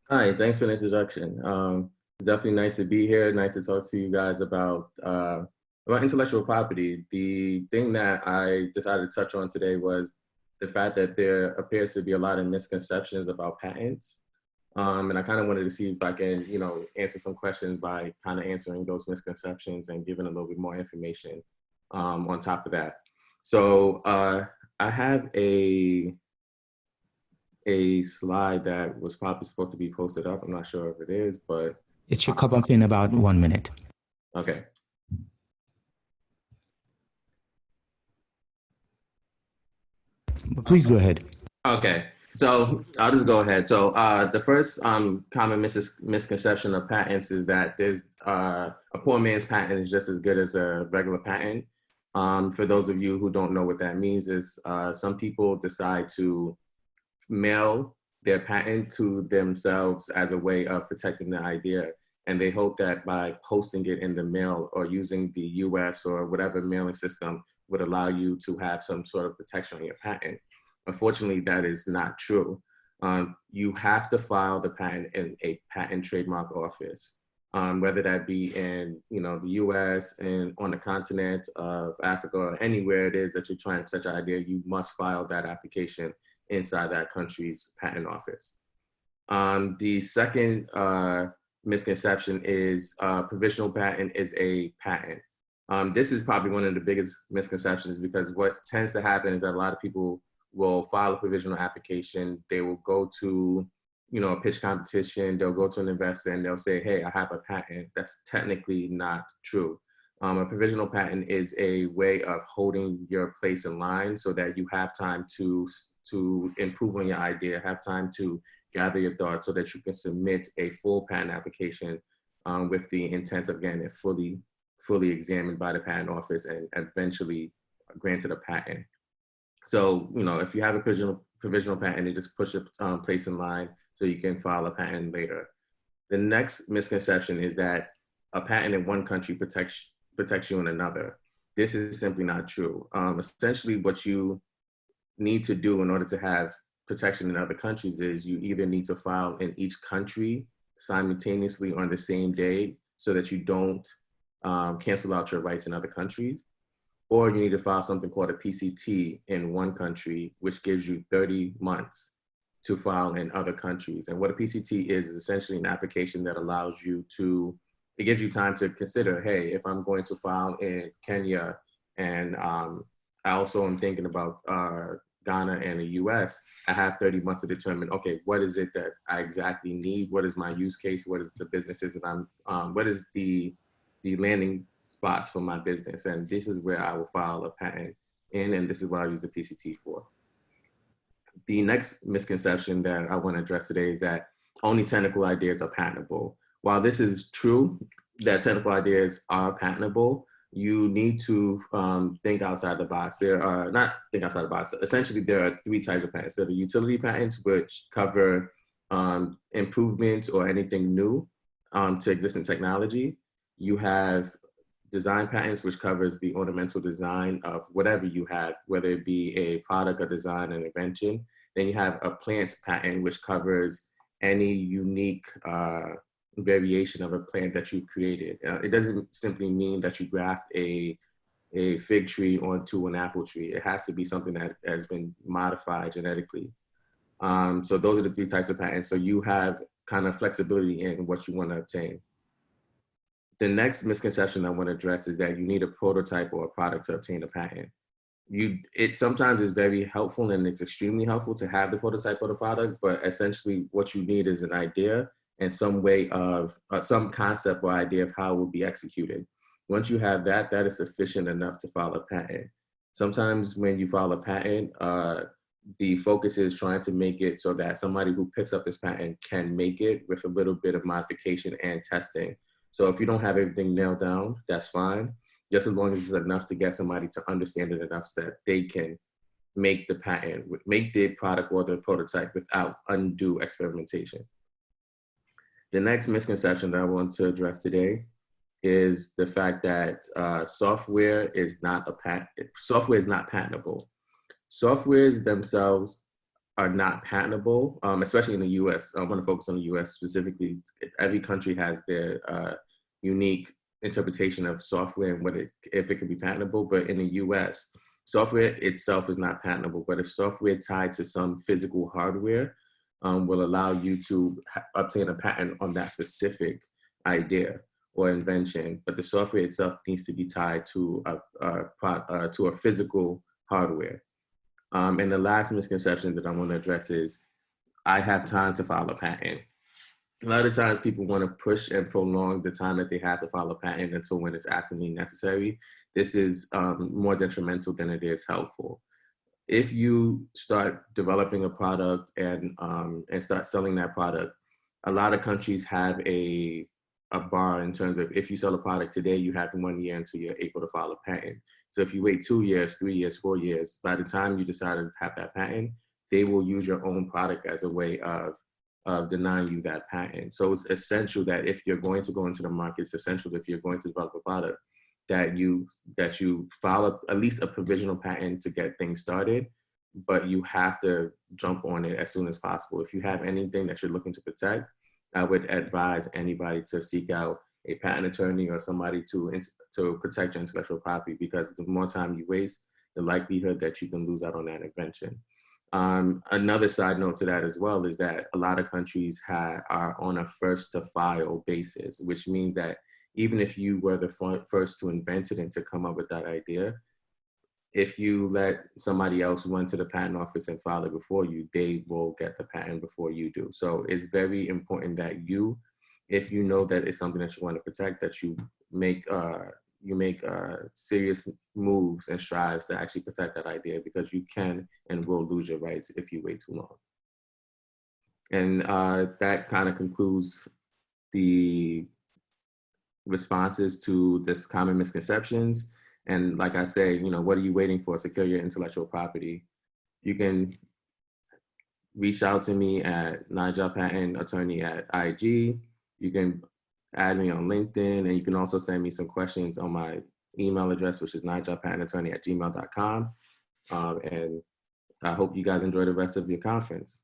Hi, thanks for the introduction. It's definitely nice to be here. Nice to talk to you guys about intellectual property. The thing that I decided to touch on today was the fact that there appears to be a lot of misconceptions about patents. And I kind of wanted to see if I can, answer some questions by kind of answering those misconceptions and giving a little bit more information on top of that. So I have a slide that was probably supposed to be posted up. I'm not sure if it is, but It should come up in about 1 minute. okay. Please go ahead. Okay. So I'll just go ahead. So the first common misconception of patents is that there's a poor man's patent is just as good as a regular patent. For those of you who don't know what that means, is some people decide to mail their patent to themselves as a way of protecting the idea. And they hope that by posting it in the mail or using the US or whatever mailing system would allow you to have some sort of protection on your patent. Unfortunately, that is not true. You have to file the patent in a patent trademark office, whether that be in the US and on the continent of Africa or anywhere it is that you're trying to such an idea, you must file that application inside that country's patent office. The second misconception is provisional patent is a patent. This is probably one of the biggest misconceptions because what tends to happen is that a lot of people will file a provisional application. They will go to, a pitch competition. They'll go to an investor and they'll say, hey, I have a patent. That's technically not true. A provisional patent is a way of holding your place in line so that you have time to improve on your idea, have time to gather your thoughts so that you can submit a full patent application with the intent of getting it fully examined by the patent office and eventually granted a patent. So, if you have a provisional patent, you just push a place in line so you can file a patent later. The next misconception is that a patent in one country protects you in another. This is simply not true. Essentially, what you need to do in order to have protection in other countries is you either need to file in each country simultaneously on the same day so that you don't cancel out your rights in other countries, or you need to file something called a PCT in one country, which gives you 30 months to file in other countries. And what a PCT is essentially an application that allows you to, it gives you time to consider, hey, if I'm going to file in Kenya and I also am thinking about Ghana and the US, I have 30 months to determine, okay, what is it that I exactly need? What is my use case? What is the businesses that what is the landing spots for my business? And this is where I will file a patent in, and this is what I use the PCT for. The next misconception that I want to address today is that only technical ideas are patentable. While this is true, that technical ideas are patentable, you need to think outside the box. There are, not think outside the box, essentially there are three types of patents. There are the utility patents, which cover improvements or anything new to existing technology. You have design patents, which covers the ornamental design of whatever you have, whether it be a product, a design, an invention. Then you have a plant patent, which covers any unique variation of a plant that you created. It doesn't simply mean that you graft a fig tree onto an apple tree. It has to be something that has been modified genetically. So those are the three types of patents. So you have kind of flexibility in what you want to obtain. The next misconception I want to address is that you need a prototype or a product to obtain a patent. It sometimes is very helpful and it's extremely helpful to have the prototype or the product, but essentially what you need is an idea and some way of some concept or idea of how it will be executed. Once you have that, that is sufficient enough to file a patent. Sometimes when you file a patent, the focus is trying to make it so that somebody who picks up this patent can make it with a little bit of modification and testing. So if you don't have everything nailed down, that's fine. Just as long as it's enough to get somebody to understand it enough so that they can make the patent, make the product or the prototype without undue experimentation. The next misconception that I want to address today is the fact that software is not patentable. Softwares themselves are not patentable, especially in the US. I want to focus on the US specifically. Every country has their unique interpretation of software and if it can be patentable. But in the US, software itself is not patentable, but if software tied to some physical hardware will allow you to obtain a patent on that specific idea or invention. But the software itself needs to be tied to a physical hardware. And the last misconception that I want to address is I have time to file a patent. A lot of times people want to push and prolong the time that they have to file a patent until when it's absolutely necessary. This is more detrimental than it is helpful. If you start developing a product and start selling that product, a lot of countries have a bar in terms of if you sell a product today, you have 1 year until you're able to file a patent. So if you wait 2 years, 3 years, 4 years, by the time you decide to have that patent, they will use your own product as a way of denying you that patent. So it's essential that if you're going to go into the market, it's essential that if you're going to develop a product, that you file at least a provisional patent to get things started, but you have to jump on it as soon as possible. If you have anything that you're looking to protect, I would advise anybody to seek out a patent attorney or somebody to protect your intellectual property, because the more time you waste, the likelihood that you can lose out on that invention. Another side note to that as well is that a lot of countries are on a first to file basis, which means that even if you were the first to invent it and to come up with that idea, if you let somebody else run to the patent office and file it before you, they will get the patent before you do. So it's very important that if you know that it's something that you want to protect, that you make serious moves and strives to actually protect that idea, because you can and will lose your rights if you wait too long. And that kind of concludes the responses to this common misconceptions. And like I say, what are you waiting for? Secure your intellectual property. You can reach out to me at Nigel Patent Attorney at IG. You can add me on LinkedIn, and you can also send me some questions on my email address, which is nigelpatentattorney@gmail.com. And I hope you guys enjoy the rest of your conference.